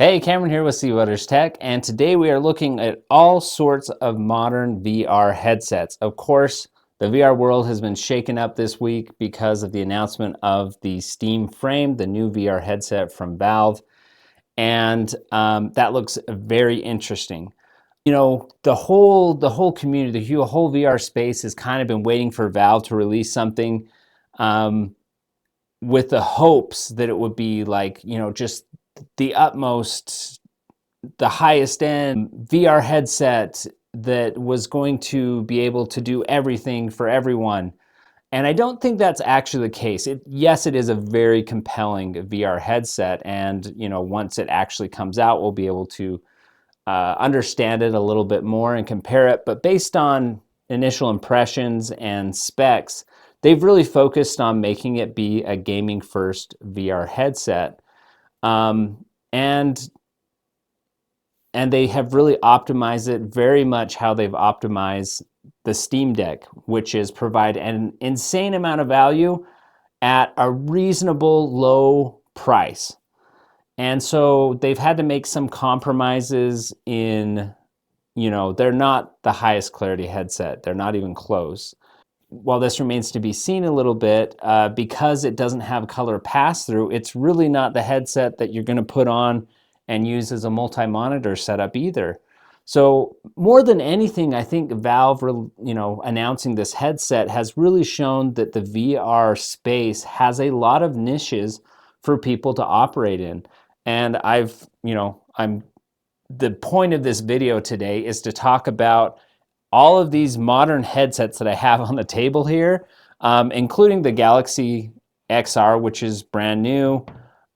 Hey, Cameron here with Seawater's Tech, and today we are looking at all sorts of modern VR headsets. Of course, the VR world has been shaken up this week because of the announcement of the Steam Frame, the new VR headset from Valve, and that looks very interesting. You know, the whole community, the whole VR space has kind of been waiting for Valve to release something um, with the hopes that it would be like, just the utmost, the highest end VR headset that was going to be able to do everything for everyone. And I don't think that's actually the case. Yes, it is a very compelling VR headset, and once it actually comes out, we'll be able to understand it a little bit more and compare it. But based on initial impressions and specs, they've really focused on making it be a gaming first VR headset. And they have really optimized it very much how they've optimized the Steam Deck, which is provide an insane amount of value at a reasonable low price. And so they've had to make some compromises in, they're not the highest clarity headset. They're not even close. While this remains to be seen a little bit, because it doesn't have color pass-through, it's really not the headset that you're going to put on and use as a multi-monitor setup either. So more than anything, I think Valve, announcing this headset has really shown that the VR space has a lot of niches for people to operate in. And the point of this video today is to talk about all of these modern headsets that I have on the table here, including the GalaxyXR, which is brand new,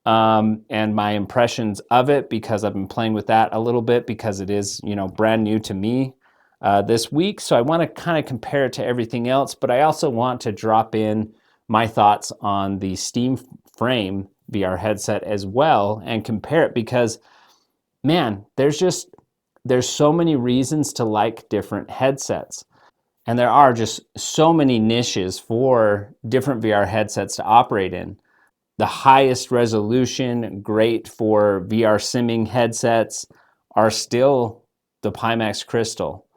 and my impressions of it, because I've been playing with that a little bit because it is, brand new to me this week. So I want to kind of compare it to everything else, but I also want to drop in my thoughts on the Steam Frame VR headset as well and compare it, because man, there's so many reasons to like different headsets. And there are just so many niches for different VR headsets to operate in. The highest resolution, great for VR simming headsets, are still the Pimax Crystal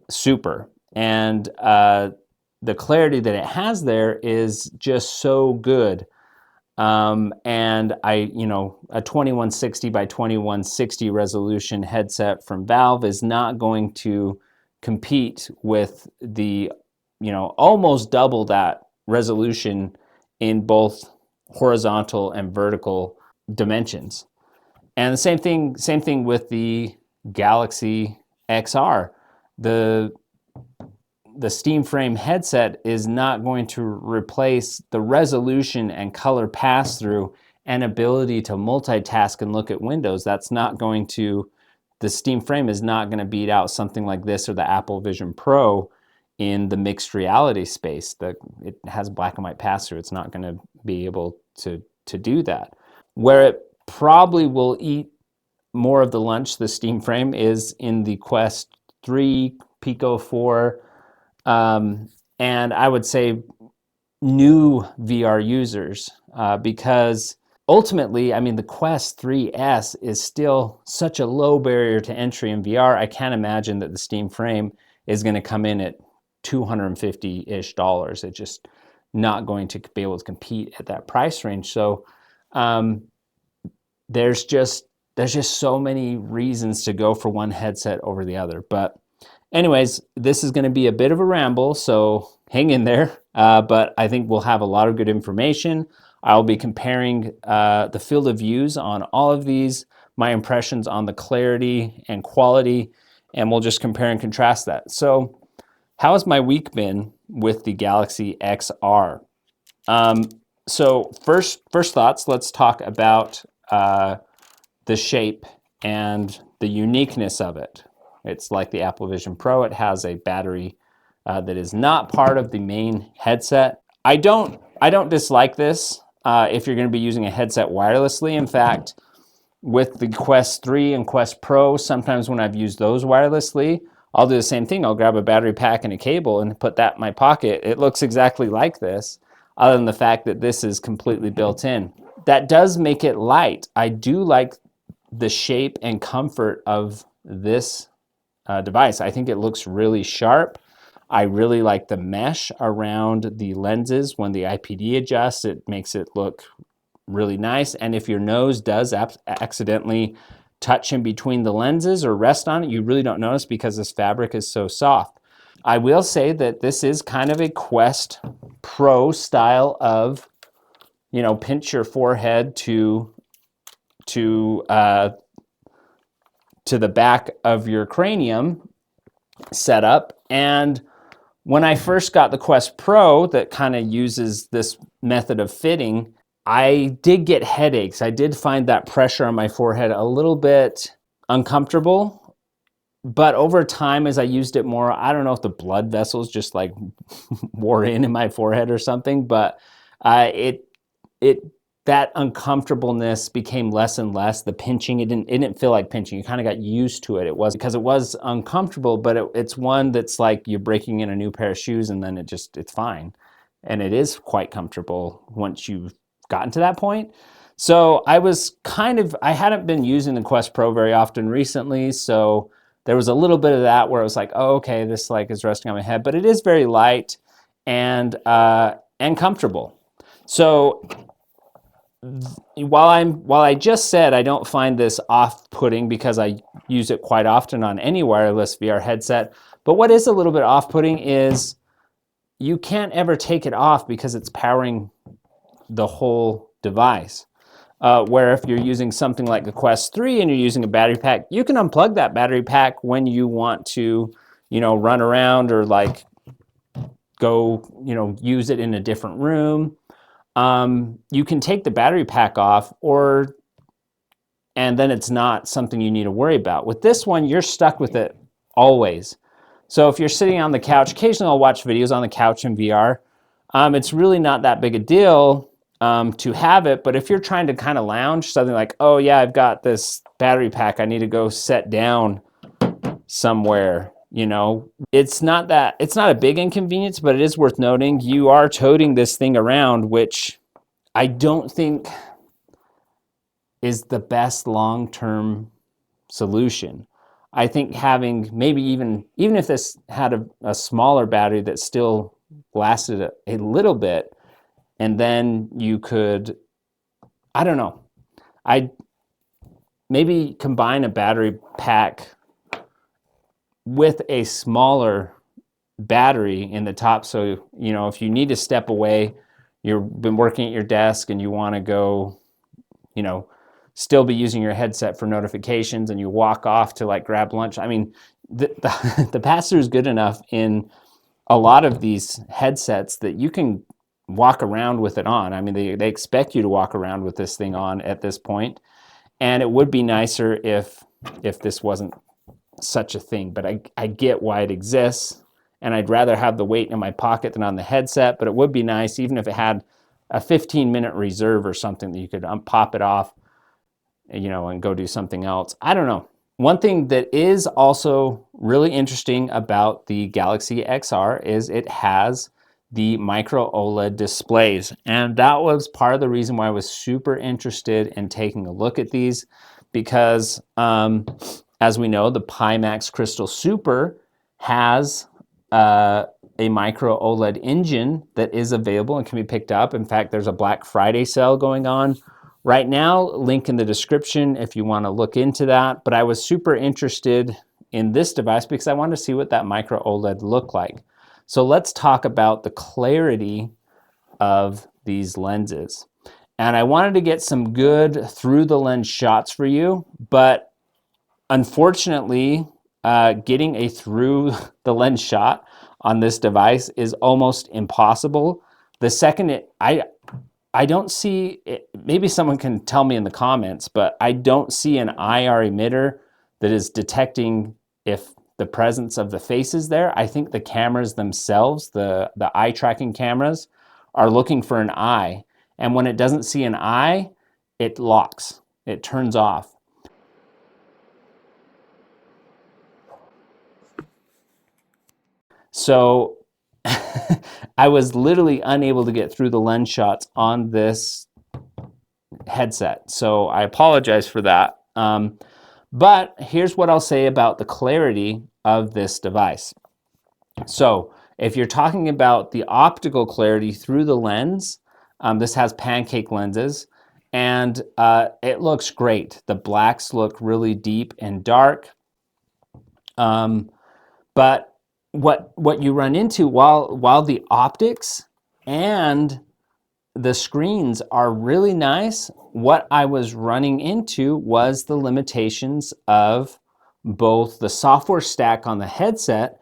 Super. And the clarity that it has there is just so good. And a 2160 by 2160 resolution headset from Valve is not going to compete with the, almost double that resolution in both horizontal and vertical dimensions. And the same thing with the Galaxy XR. The Steam Frame headset is not going to replace the resolution and color pass-through and ability to multitask and look at windows. The Steam Frame is not going to beat out something like this or the Apple Vision Pro in the mixed reality space. It has black and white pass-through. It's not going to be able to do that. Where it probably will eat more of the lunch, the Steam Frame, is in the Quest 3, Pico 4, and I would say new VR users, because ultimately, the Quest 3S is still such a low barrier to entry in VR. I can't imagine that the Steam Frame is going to come in at $250-ish. It's just not going to be able to compete at that price range. So there's just so many reasons to go for one headset over the other. But anyways, this is going to be a bit of a ramble, so hang in there. But I think we'll have a lot of good information. I'll be comparing the field of views on all of these, my impressions on the clarity and quality, and we'll just compare and contrast that. So how has my week been with the Galaxy XR? So first thoughts, let's talk about the shape and the uniqueness of it. It's like the Apple Vision Pro. It has a battery that is not part of the main headset. I don't dislike this if you're going to be using a headset wirelessly. In fact, with the Quest 3 and Quest Pro, sometimes when I've used those wirelessly, I'll do the same thing. I'll grab a battery pack and a cable and put that in my pocket. It looks exactly like this, other than the fact that this is completely built in. That does make it light. I do like the shape and comfort of this device. I think it looks really sharp. I really like the mesh around the lenses. When the IPD adjusts, it makes it look really nice. And if your nose does accidentally touch in between the lenses or rest on it, you really don't notice because this fabric is so soft. I will say that this is kind of a Quest Pro style of, you know, pinch your forehead to the back of your cranium setup. And when I first got the Quest Pro that kind of uses this method of fitting, I did get headaches. I did find that pressure on my forehead a little bit uncomfortable. But over time, as I used it more, I don't know if the blood vessels just like wore in my forehead or something, but it that uncomfortableness became less and less. The pinching, it didn't feel like pinching. You kind of got used to it. It was because it was uncomfortable, but it's one that's like you're breaking in a new pair of shoes and then it's fine. And it is quite comfortable once you've gotten to that point. So I hadn't been using the Quest Pro very often recently, so there was a little bit of that where I was like, oh, okay, this like is resting on my head, but it is very light and comfortable. So while I just said I don't find this off-putting because I use it quite often on any wireless VR headset, but what is a little bit off-putting is you can't ever take it off because it's powering the whole device. Where if you're using something like the Quest 3 and you're using a battery pack, you can unplug that battery pack when you want to, you know, run around or like go, you know, use it in a different room. You can take the battery pack off and then it's not something you need to worry about. With this one, you're stuck with it always. So if you're sitting on the couch, occasionally I'll watch videos on the couch in VR. It's really not that big a deal to have it, but if you're trying to kind of lounge, something like, oh yeah, I've got this battery pack, I need to go set down somewhere, you know, it's not a big inconvenience, but it is worth noting you are toting this thing around, which I don't think is the best long-term solution. I think having maybe even if this had a smaller battery that still lasted a little bit, and then you could, I don't know, I'd maybe combine a battery pack with a smaller battery in the top. So, you know, if you need to step away, you've been working at your desk and you want to go, you know, still be using your headset for notifications and you walk off to like grab lunch. I mean, the pass-through is good enough in a lot of these headsets that you can walk around with it on. I mean, they expect you to walk around with this thing on at this point. And it would be nicer if this wasn't such a thing, but I get why it exists, and I'd rather have the weight in my pocket than on the headset, but it would be nice even if it had a 15-minute reserve or something that you could pop it off, you know, and go do something else. I don't know. One thing that is also really interesting about the Galaxy XR is it has the micro OLED displays. And that was part of the reason why I was super interested in taking a look at these, because as we know, the Pimax Crystal Super has a micro OLED engine that is available and can be picked up. In fact, there's a Black Friday sale going on right now, link in the description if you want to look into that. But I was super interested in this device because I wanted to see what that micro OLED looked like. So let's talk about the clarity of these lenses. And I wanted to get some good through the lens shots for you, but unfortunately, getting a through the lens shot on this device is almost impossible. The second I don't see it, maybe someone can tell me in the comments, but I don't see an IR emitter that is detecting if the presence of the face is there. I think the cameras themselves, the eye tracking cameras, are looking for an eye. And when it doesn't see an eye, it locks, it turns off. So I was literally unable to get through the lens shots on this headset. So I apologize for that. But here's what I'll say about the clarity of this device. So if you're talking about the optical clarity through the lens, this has pancake lenses, and it looks great. The blacks look really deep and dark. But what you run into while the optics and the screens are really nice, what I was running into was the limitations of both the software stack on the headset.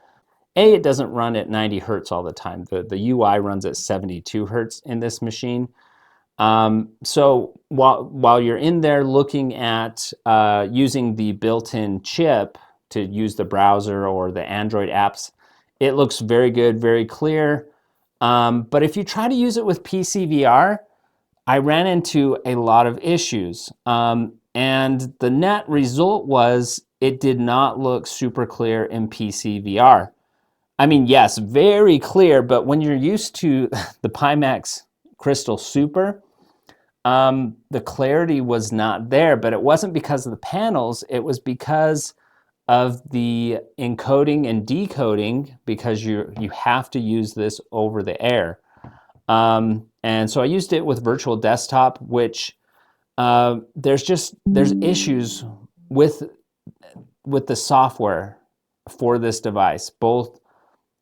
It doesn't run at 90 hertz all the time. The UI runs at 72 hertz in this machine. So while you're in there looking at using the built-in chip to use the browser or the Android apps, it looks very good, very clear. But if you try to use it with PCVR, I ran into a lot of issues. And the net result was it did not look super clear in PCVR. I mean, yes, very clear, but when you're used to the Pimax Crystal Super, the clarity was not there, but it wasn't because of the panels, it was because of the encoding and decoding, because you have to use this over the air. And so I used it with virtual desktop, which there's issues with the software for this device, both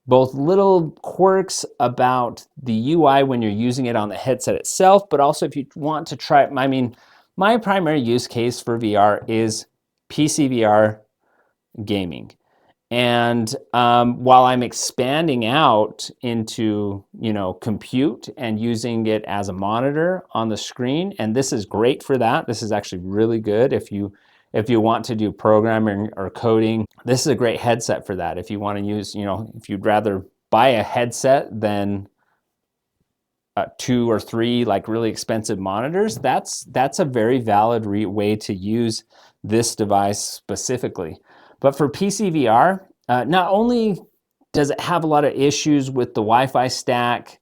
little quirks about the UI when you're using it on the headset itself, but also if you want to try, I mean, my primary use case for VR is PCVR gaming. And while I'm expanding out into, compute and using it as a monitor on the screen, and this is great for that. This is actually really good if you want to do programming or coding. This is a great headset for that. If you want to use, if you'd rather buy a headset than 2 or 3 like really expensive monitors, that's a very valid way to use this device specifically. But for PCVR, not only does it have a lot of issues with the Wi-Fi stack,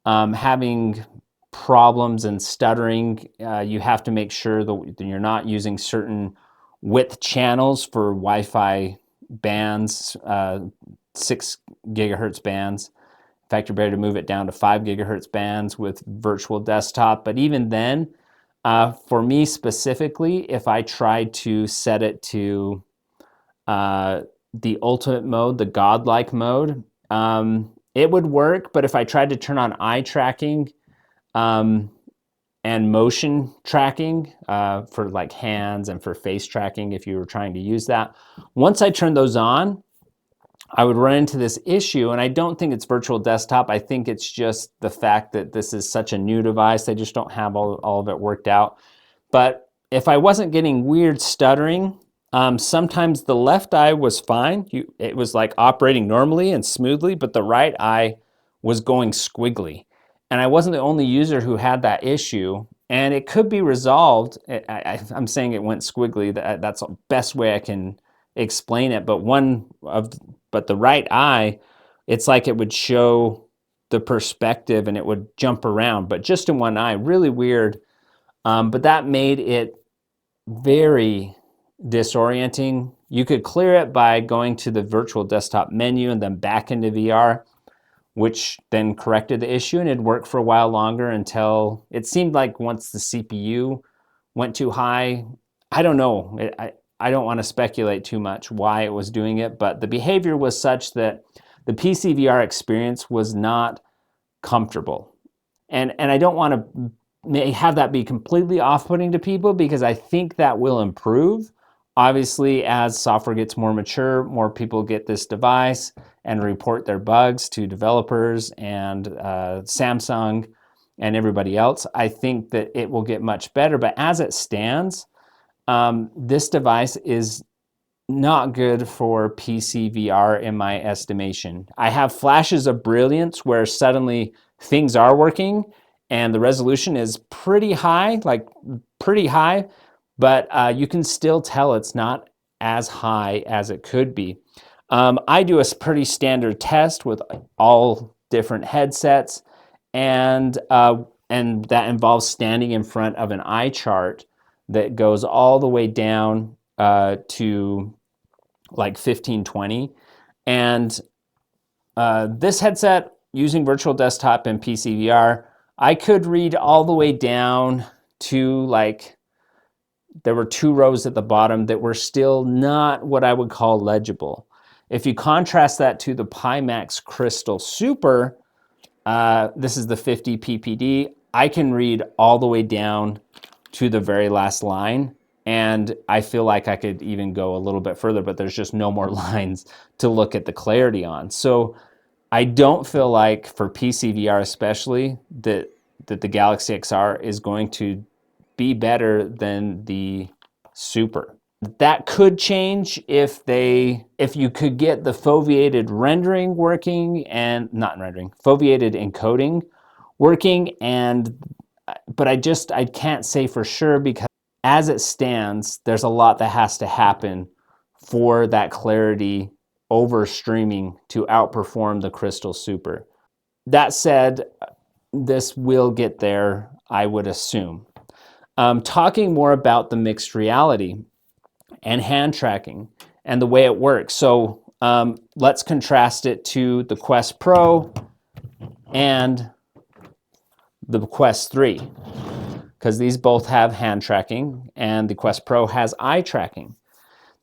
having problems and stuttering, you have to make sure that you're not using certain width channels for Wi-Fi bands, 6 gigahertz bands. In fact, you're better to move it down to 5 gigahertz bands with virtual desktop. But even then, for me specifically, if I tried to set it to the ultimate mode, the godlike mode, it would work. But if I tried to turn on eye tracking and motion tracking for like hands and for face tracking, if you were trying to use that, once I turned those on, I would run into this issue. And I don't think it's virtual desktop. I think it's just the fact that this is such a new device. They just don't have all of it worked out. But if I wasn't getting weird stuttering, sometimes the left eye was fine. It was like operating normally and smoothly, but the right eye was going squiggly. And I wasn't the only user who had that issue. And it could be resolved. I'm saying it went squiggly. That's the best way I can explain it. But the right eye, it's like it would show the perspective and it would jump around, but just in one eye, really weird. But that made it very disorienting. You could clear it by going to the virtual desktop menu and then back into VR, which then corrected the issue, and it worked for a while longer until it seemed like once the CPU went too high. I don't know. I don't want to speculate too much why it was doing it, but the behavior was such that the PCVR experience was not comfortable. And I don't want to have that be completely off-putting to people, because I think that will improve. Obviously, as software gets more mature, more people get this device and report their bugs to developers and Samsung and everybody else. I think that it will get much better, but as it stands, this device is not good for PCVR in my estimation. I have flashes of brilliance where suddenly things are working and the resolution is pretty high, but you can still tell it's not as high as it could be. I do a pretty standard test with all different headsets, and that involves standing in front of an eye chart that goes all the way down to like 1520. And this headset, using virtual desktop and PCVR, I could read all the way down to like, there were 2 rows at the bottom that were still not what I would call legible. If you contrast that to the Pimax Crystal Super, this is the 50 ppd, I can read all the way down to the very last line, and I feel like I could even go a little bit further, but there's just no more lines to look at the clarity on. So I don't feel like, for PCVR especially, that the GalaxyXR is going to be better than the Super. That could change if you could get the foveated rendering working, and not rendering, foveated encoding working, but I can't say for sure, because as it stands, there's a lot that has to happen for that clarity over streaming to outperform the Crystal Super. That said, this will get there, I would assume. Talking more about the mixed reality and hand tracking and the way it works. So let's contrast it to the Quest Pro and the Quest 3, because these both have hand tracking, and the Quest Pro has eye tracking.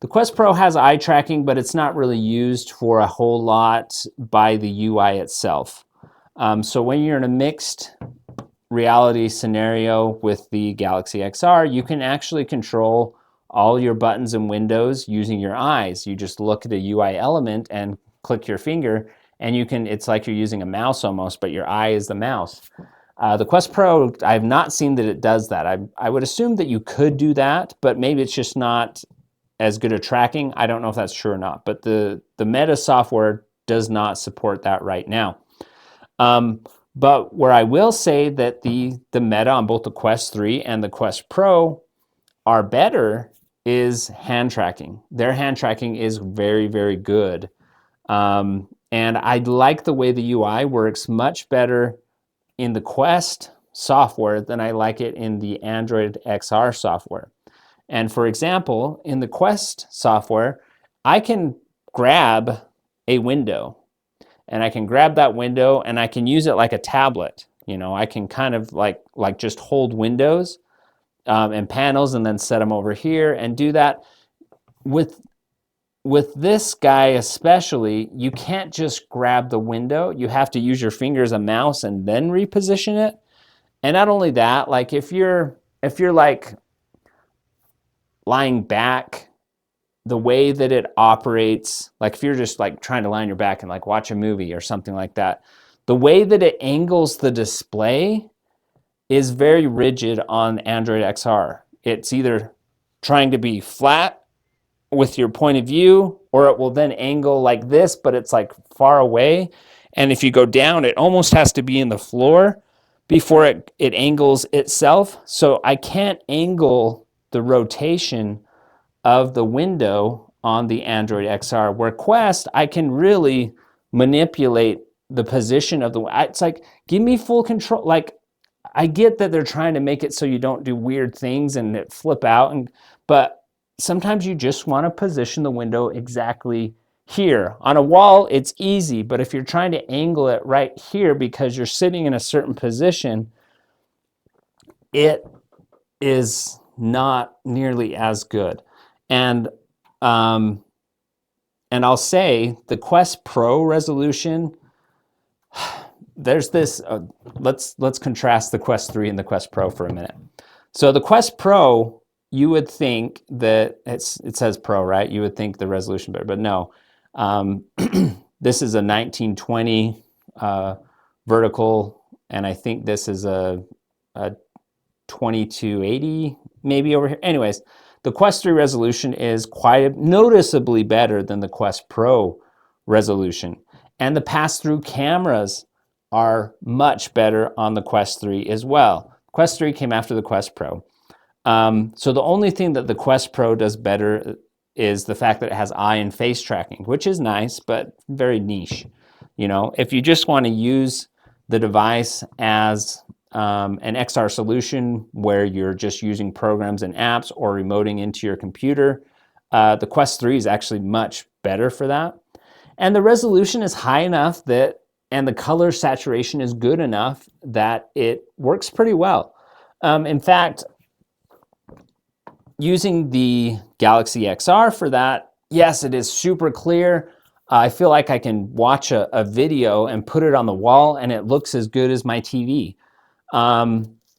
The Quest Pro has eye tracking, but it's not really used for a whole lot by the UI itself. So when you're in a mixed reality scenario with the GalaxyXR, you can actually control all your buttons and windows using your eyes. You just look at a UI element and click your finger, and it's like you're using a mouse almost, but your eye is the mouse. The Quest Pro, I've not seen that it does that. I would assume that you could do that, but maybe it's just not as good at tracking. I don't know if that's true or not, but the Meta software does not support that right now. But where I will say that the Meta on both the Quest 3 and the Quest Pro are better is hand tracking. Their hand tracking is very, very good. And I like the way the UI works much better in the Quest software than I like it in the Android XR software. And for example, in the Quest software, I can grab a window, and I can grab that window and I can use it like a tablet. You know, I can kind of like just hold windows and panels and then set them over here and do that. With this guy especially, you can't just grab the window. You have to use your finger as a mouse and then reposition it. And not only that, like if you're like lying back, the way that it operates, like if you're just like trying to lie on your back and like watch a movie or something like that, the way that it angles the display is very rigid on Android XR. It's either trying to be flat with your point of view, or it will then angle like this, but it's like far away. And if you go down, it almost has to be in the floor before it angles itself. So I can't angle the rotation of the window on the Android XR, where Quest, I can really manipulate the position of the, it's like, give me full control. Like, I get that they're trying to make it so you don't do weird things and it flip out, but sometimes you just want to position the window exactly here. On a wall, it's easy, but if you're trying to angle it right here because you're sitting in a certain position, it is not nearly as good. And I'll say the Quest Pro resolution, there's this, let's contrast the Quest 3 and the Quest Pro for a minute. So the Quest Pro, you would think that it says Pro, right? You would think the resolution better, but no. This is a 1920 vertical, and I think this is a 2280 maybe over here. Anyways, the Quest 3 resolution is quite noticeably better than the Quest Pro resolution. And the pass-through cameras are much better on the Quest 3 as well. Quest 3 came after the Quest Pro. So the only thing that the Quest Pro does better is the fact that it has eye and face tracking, which is nice, but very niche. You know, if you just want to use the device as an XR solution where you're just using programs and apps or remoting into your computer, the Quest 3 is actually much better for that. And the resolution is high enough that, and the color saturation is good enough that it works pretty well. In fact, using the GalaxyXR for that, yes, it is super clear. I feel like I can watch a video and put it on the wall and it looks as good as my TV.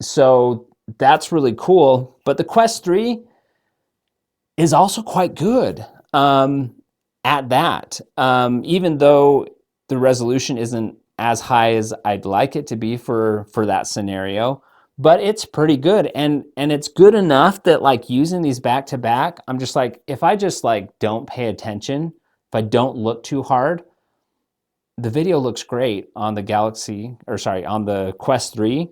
So that's really cool. But the Quest 3 is also quite good at that. Even though the resolution isn't as high as I'd like it to be for that scenario, but it's pretty good. And it's good enough that like using these back to back, I'm just like, if I just like don't pay attention, if I don't look too hard, the video looks great on the on the Quest 3.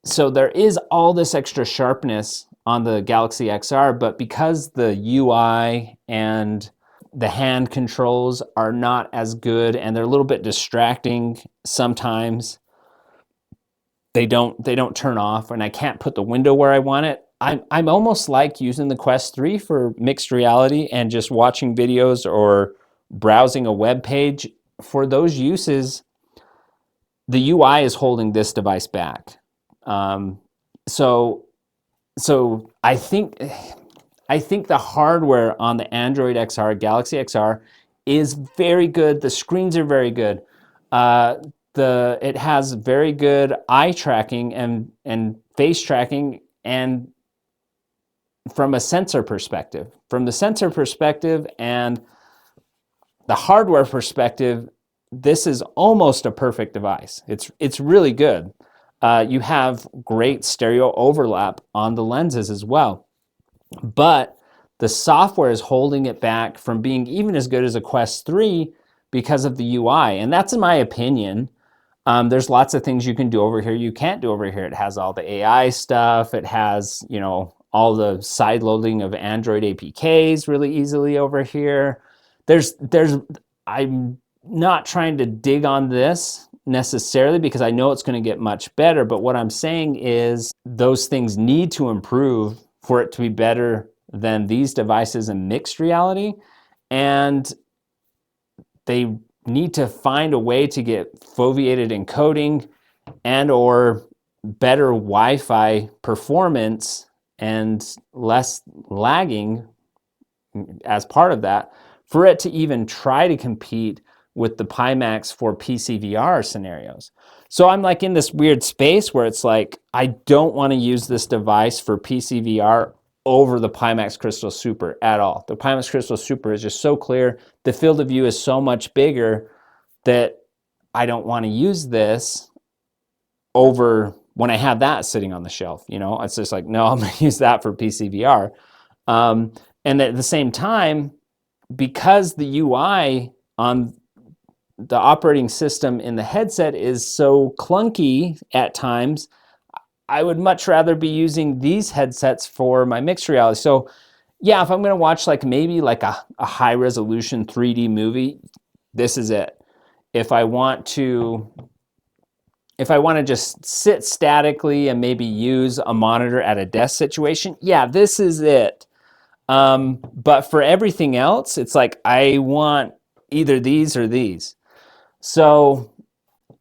So there is all this extra sharpness on the GalaxyXR, but because the UI and the hand controls are not as good and they're a little bit distracting sometimes, they don't turn off and I can't put the window where I want it. I'm almost like using the Quest 3 for mixed reality and just watching videos or browsing a web page. For those uses, the UI is holding this device back. So I think the hardware on the Android XR, Galaxy XR, is very good. The screens are very good. It has very good eye tracking and face tracking, and from a sensor perspective. From the sensor perspective and the hardware perspective, this is almost a perfect device. It's really good. You have great stereo overlap on the lenses as well. But the software is holding it back from being even as good as a Quest 3 because of the UI. And that's in my opinion. There's lots of things you can do over here you can't do over here. It has all the AI stuff. It has, all the side loading of Android APKs really easily over here. I'm not trying to dig on this necessarily because I know it's going to get much better, but what I'm saying is those things need to improve for it to be better than these devices in mixed reality, and they need to find a way to get foveated encoding and or better Wi-Fi performance and less lagging as part of that for it to even try to compete with the Pimax for PCVR scenarios. So I'm like in this weird space where it's like, I don't want to use this device for PCVR over the Pimax Crystal Super at all. The Pimax Crystal Super is just so clear. The field of view is so much bigger that I don't want to use this over when I have that sitting on the shelf. It's just like, no, I'm going to use that for PCVR. And at the same time, because the UI on the operating system in the headset is so clunky at times, I would much rather be using these headsets for my mixed reality. So yeah, if I'm going to watch maybe a high resolution 3D movie, this is it. If I want to just sit statically and maybe use a monitor at a desk situation, yeah, this is it. But for everything else, it's like I want either these or these. So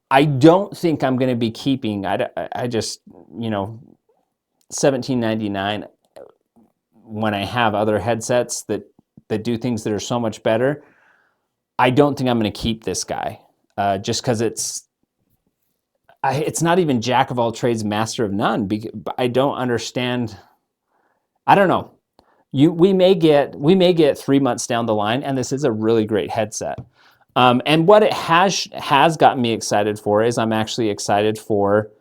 I don't think I'm going to be keeping, I just, $17.99 when I have other headsets that do things that are so much better. I don't think I'm going to keep this guy just because it's not even jack of all trades, master of none. I don't understand. I don't know. We may get 3 months down the line, and this is a really great headset. And what it has gotten me excited for is I'm actually excited for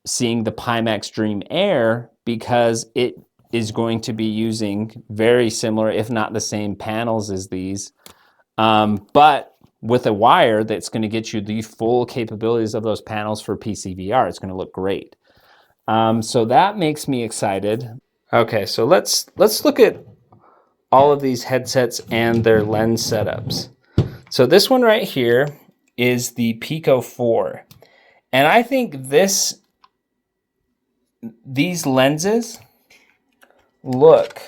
seeing the Pimax Dream Air, because it is going to be using very similar, if not the same panels as these, but with a wire that's going to get you the full capabilities of those panels for PCVR. It's going to look great. So that makes me excited. Okay, so let's look at all of these headsets and their lens setups. So this one right here is the Pico 4. And I think these lenses look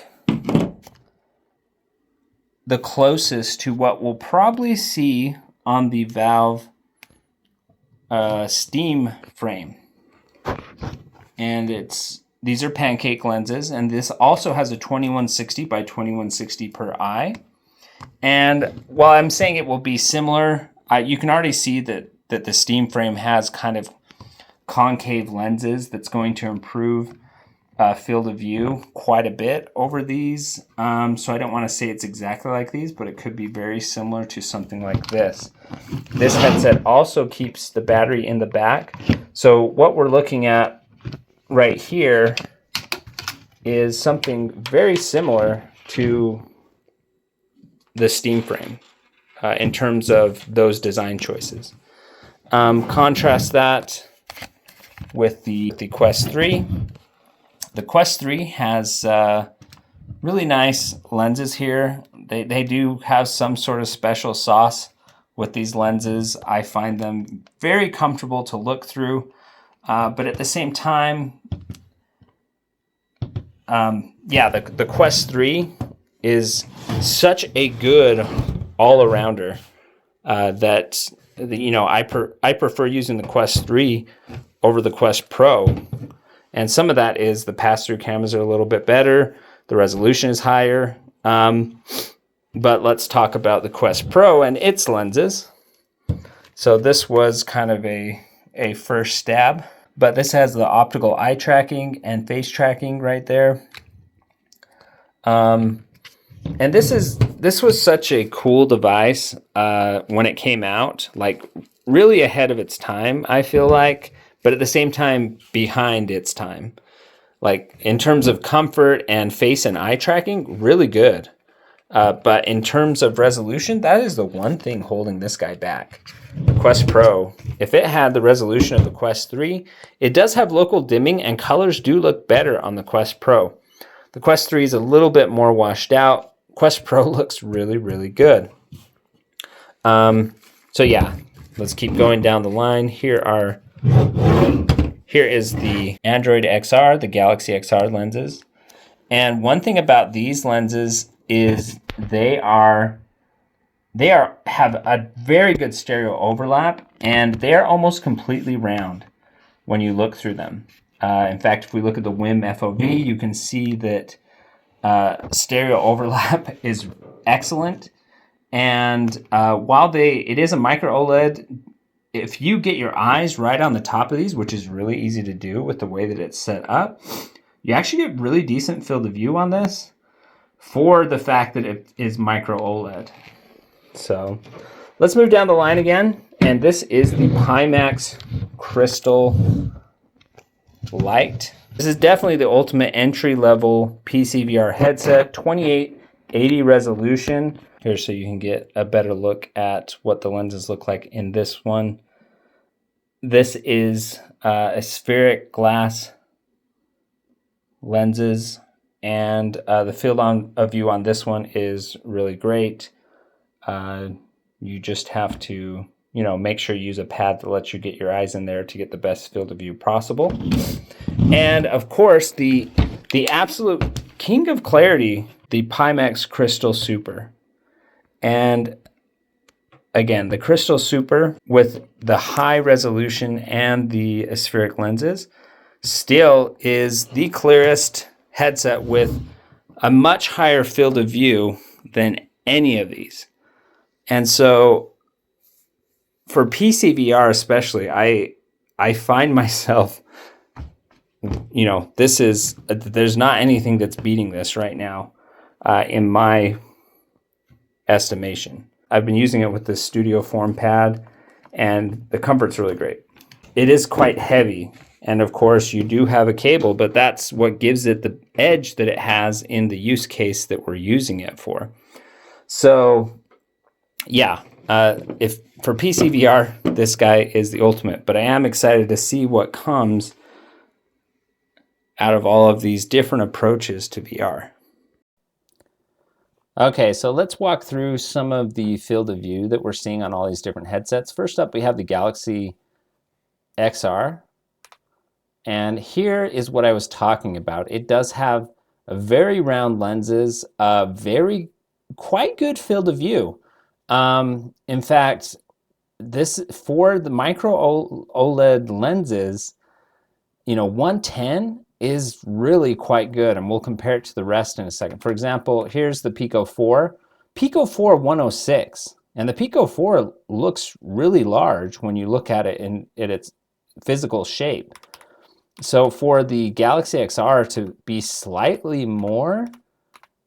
the closest to what we'll probably see on the Valve steam frame. And these are pancake lenses, and this also has a 2160 by 2160 per eye. And while I'm saying it will be similar, you can already see that the steam frame has kind of concave lenses that's going to improve field of view quite a bit over these. So I don't want to say it's exactly like these, but it could be very similar to something like this. This headset also keeps the battery in the back. So what we're looking at right here is something very similar to the steam frame in terms of those design choices. Contrast that with the Quest 3. The Quest 3 has really nice lenses here. They do have some sort of special sauce with these lenses. I find them very comfortable to look through, but at the same time, the Quest 3 is such a good all-arounder that I prefer using the Quest 3 over the Quest Pro. And some of that is the pass-through cameras are a little bit better, the resolution is higher. But let's talk about the Quest Pro and its lenses. So this was kind of a first stab, but this has the optical eye tracking and face tracking right there. And this was such a cool device when it came out, like really ahead of its time, I feel like, but at the same time behind its time. Like in terms of comfort and face and eye tracking, really good. But in terms of resolution, that is the one thing holding this guy back. The Quest Pro, if it had the resolution of the Quest 3, it does have local dimming and colors do look better on the Quest Pro. The Quest 3 is a little bit more washed out. Quest Pro looks really, really good. So yeah, let's keep going down the line. Here is the Android XR, the GalaxyXR lenses. And one thing about these lenses is they have a very good stereo overlap, and they are almost completely round when you look through them. In fact, if we look at the WIM FOV, you can see that stereo overlap is excellent. And while it is a micro OLED, if you get your eyes right on the top of these, which is really easy to do with the way that it's set up, you actually get really decent field of view on this for the fact that it is micro OLED. So let's move down the line again. And this is the Pimax Crystal Light. This is definitely the ultimate entry-level PCVR headset, 2880 resolution. Here, so you can get a better look at what the lenses look like in this one. This is a spheric glass lenses, and the field of view on this one is really great. You just have to, make sure you use a pad that lets you get your eyes in there to get the best field of view possible. And of course, the absolute king of clarity, the Pimax Crystal Super. And again, the Crystal Super with the high resolution and the aspheric lenses still is the clearest headset with a much higher field of view than any of these. And so for PCVR especially, I find myself, there's not anything that's beating this right now in my estimation. I've been using it with this Studio Form pad, and the comfort's really great. It is quite heavy, and of course you do have a cable, but that's what gives it the edge that it has in the use case that we're using it for. So yeah, if for PCVR, this guy is the ultimate, but I am excited to see what comes out of all of these different approaches to VR. Okay, so let's walk through some of the field of view that we're seeing on all these different headsets. First up, we have the Galaxy XR. And here is what I was talking about. It does have a very round lenses, quite good field of view. In fact, this for the micro OLED lenses, 110 is really quite good, and we'll compare it to the rest in a second. For example, here's the Pico 4. Pico 4 106, and the Pico 4 looks really large when you look at it in its physical shape. So for the Galaxy XR to be slightly more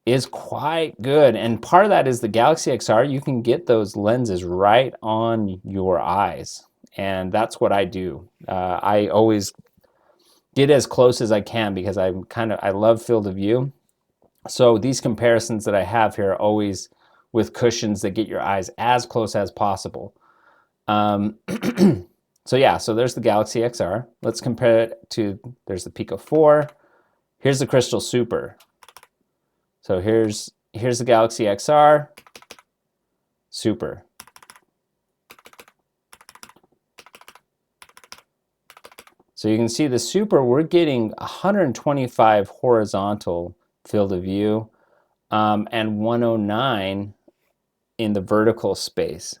is quite good. And part of that is the Galaxy XR, you can get those lenses right on your eyes. And that's what I do. I always get as close as I can because I love field of view. So these comparisons that I have here are always with cushions that get your eyes as close as possible. So yeah, so there's the Galaxy XR. Let's compare it to, there's the Pico 4. Here's the Crystal Super. So here's the Galaxy XR Super. So you can see the Super, we're getting 125 horizontal field of view and 109 in the vertical space.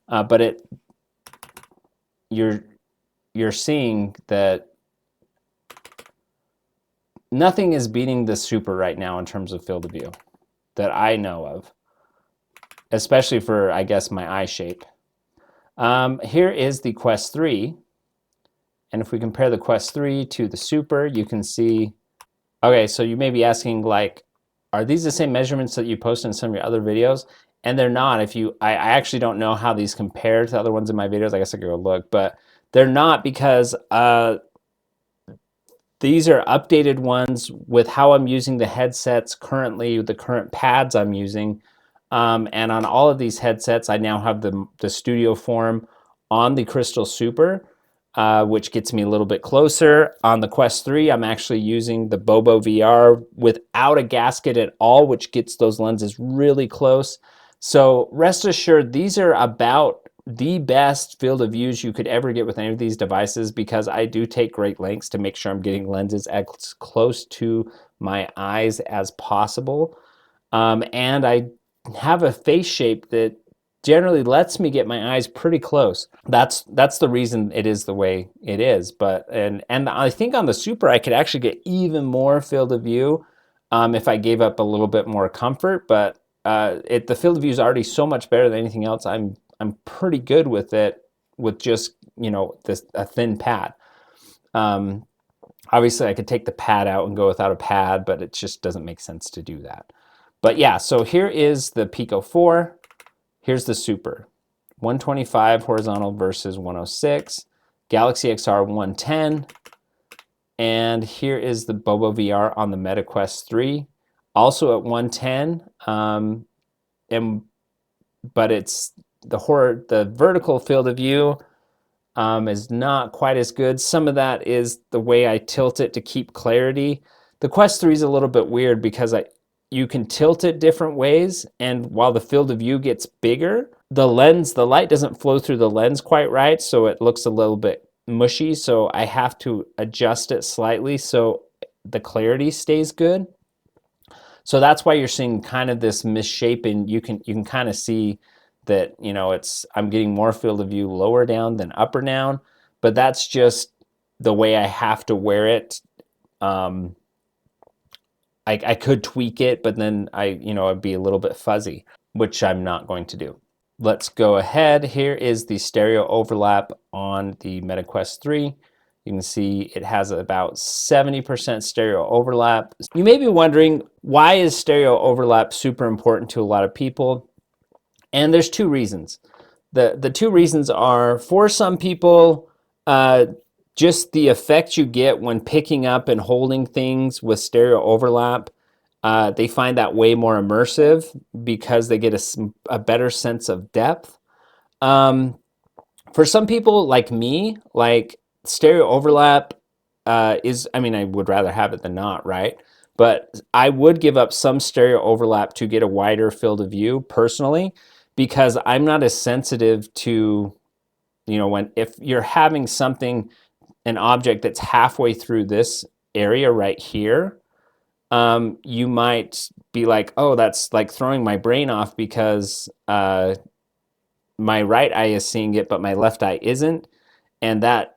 But you're seeing that nothing is beating the Super right now in terms of field of view that I know of, especially for, I guess, my eye shape. Here is the Quest 3. And if we compare the Quest 3 to the Super, you can see, okay, so you may be asking, like, are these the same measurements that you post in some of your other videos? And they're not. I actually don't know how these compare to other ones in my videos. I guess I could go look, but they're not because these are updated ones with how I'm using the headsets currently, the current pads I'm using. And on all of these headsets, I now have the studio form on the Crystal Super, which gets me a little bit closer. On the Quest 3, I'm actually using the Bobo VR without a gasket at all, which gets those lenses really close. So rest assured, these are about the best field of views you could ever get with any of these devices, because I do take great lengths to make sure I'm getting lenses as close to my eyes as possible. And I have a face shape that generally lets me get my eyes pretty close. That's the reason it is the way it is. But and I think on the Super I could actually get even more field of view if I gave up a little bit more comfort. But the field of view is already so much better than anything else. I'm pretty good with it with just a thin pad. Obviously I could take the pad out and go without a pad, but it just doesn't make sense to do that. But yeah, so here is the Pico 4. Here's the Super. 125 horizontal versus 106. Galaxy XR 110. And here is the Bobo VR on the Meta Quest 3. Also at 110. But it's the vertical field of view is not quite as good. Some of that is the way I tilt it to keep clarity. The Quest 3 is a little bit weird because you can tilt it different ways, and while the field of view gets bigger, the light doesn't flow through the lens quite right, so it looks a little bit mushy, so I have to adjust it slightly so the clarity stays good. So that's why you're seeing kind of this misshapen. You can kind of see that I'm getting more field of view lower down than upper down, but that's just the way I have to wear it. I could tweak it, but then it'd be a little bit fuzzy, which I'm not going to do. Let's go ahead. Here is the stereo overlap on the Meta Quest 3. You can see it has about 70% stereo overlap. You may be wondering, why is stereo overlap super important to a lot of people? And there's two reasons. The two reasons are, for some people, just the effect you get when picking up and holding things with stereo overlap, they find that way more immersive because they get a better sense of depth. For some people like me, like stereo overlap I would rather have it than not, right? But I would give up some stereo overlap to get a wider field of view personally, because I'm not as sensitive to you know, if you're having something, an object that's halfway through this area right here, you might be like, oh, that's like throwing my brain off because my right eye is seeing it, but my left eye isn't. And that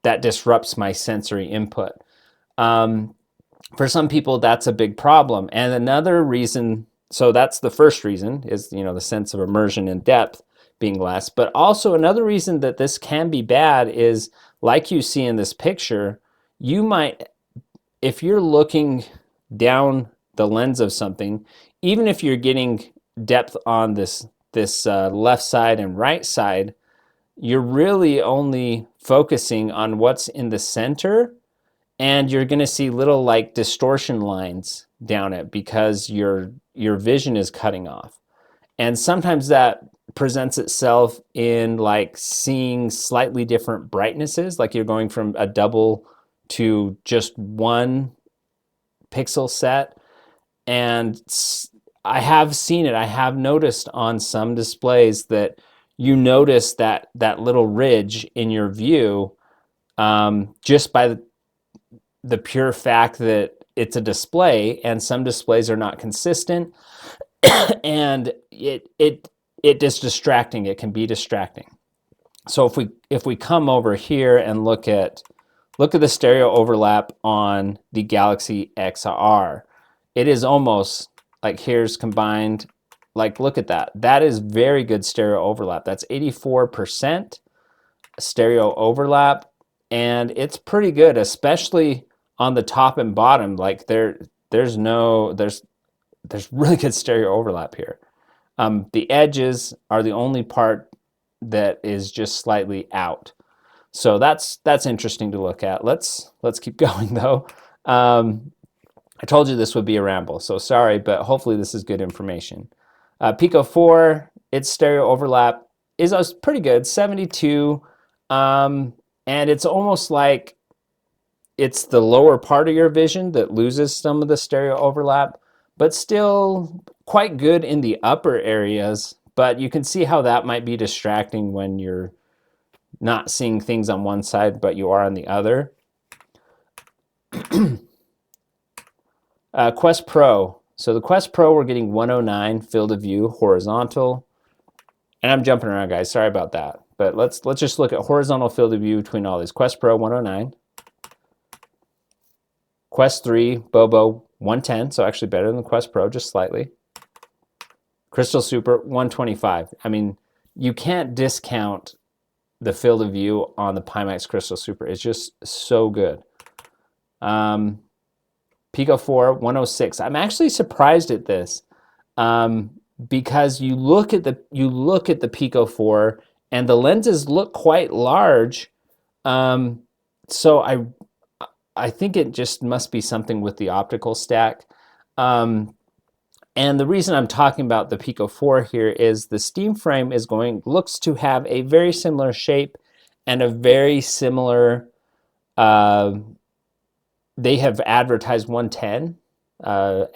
disrupts my sensory input. For some people, that's a big problem. And another reason, so that's the first reason, is, you know, the sense of immersion and depth being less. But also another reason that this can be bad is, like you see in this picture, you might, if you're looking down the lens of something, even if you're getting depth on this left side and right side, you're really only focusing on what's in the center, and you're going to see little like distortion lines down it because your vision is cutting off. And sometimes that presents itself in like seeing slightly different brightnesses, like you're going from a double to just one pixel set. And I have seen it, I have noticed on some displays that you notice that little ridge in your view, just by the pure fact that it's a display, and some displays are not consistent, and it is distracting. It can be distracting. So if we come over here and look at the stereo overlap on the GalaxyXR, it is almost like, here's combined, like look at that. That is very good stereo overlap. That's 84% stereo overlap, and it's pretty good, especially on the top and bottom. Like there's really good stereo overlap here. The edges are the only part that is just slightly out. So that's interesting to look at. Let's keep going though. I told you this would be a ramble, so sorry, but hopefully this is good information. Pico 4, its stereo overlap is pretty good, 72, and it's almost like it's the lower part of your vision that loses some of the stereo overlap, but still quite good in the upper areas. But you can see how that might be distracting when you're not seeing things on one side, but you are on the other. Quest Pro. So the Quest Pro, we're getting 109 field of view horizontal. And I'm jumping around, guys. Sorry about that. But let's just look at horizontal field of view between all these. Quest Pro, 109. Quest 3, Bobo, 110. So actually better than the Quest Pro, just slightly. Crystal Super, 125. I mean, you can't discount the field of view on the Pimax Crystal Super. It's just so good. Pico 4, 106. I'm actually surprised at this, because you look at the Pico 4 and the lenses look quite large. So I think it just must be something with the optical stack. And the reason I'm talking about the Pico 4 here is the steam frame looks to have a very similar shape and a very similar, they have advertised 110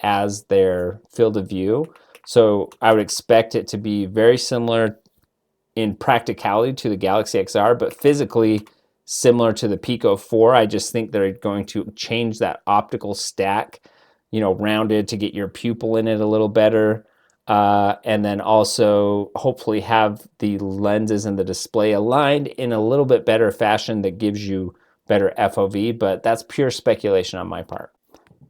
as their field of view. So I would expect it to be very similar in practicality to the GalaxyXR, but physically similar to the Pico 4. I just think they're going to change that optical stack, you know, rounded to get your pupil in it a little better. And then also hopefully have the lenses and the display aligned in a little bit better fashion that gives you better FOV, but that's pure speculation on my part.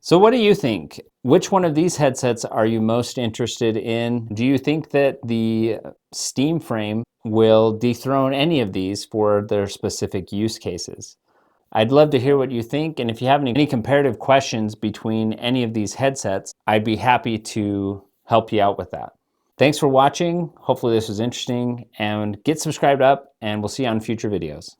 So what do you think? Which one of these headsets are you most interested in? Do you think that the steam frame will dethrone any of these for their specific use cases? I'd love to hear what you think, and if you have any comparative questions between any of these headsets, I'd be happy to help you out with that. Thanks for watching. Hopefully this was interesting, and get subscribed up, and we'll see you on future videos.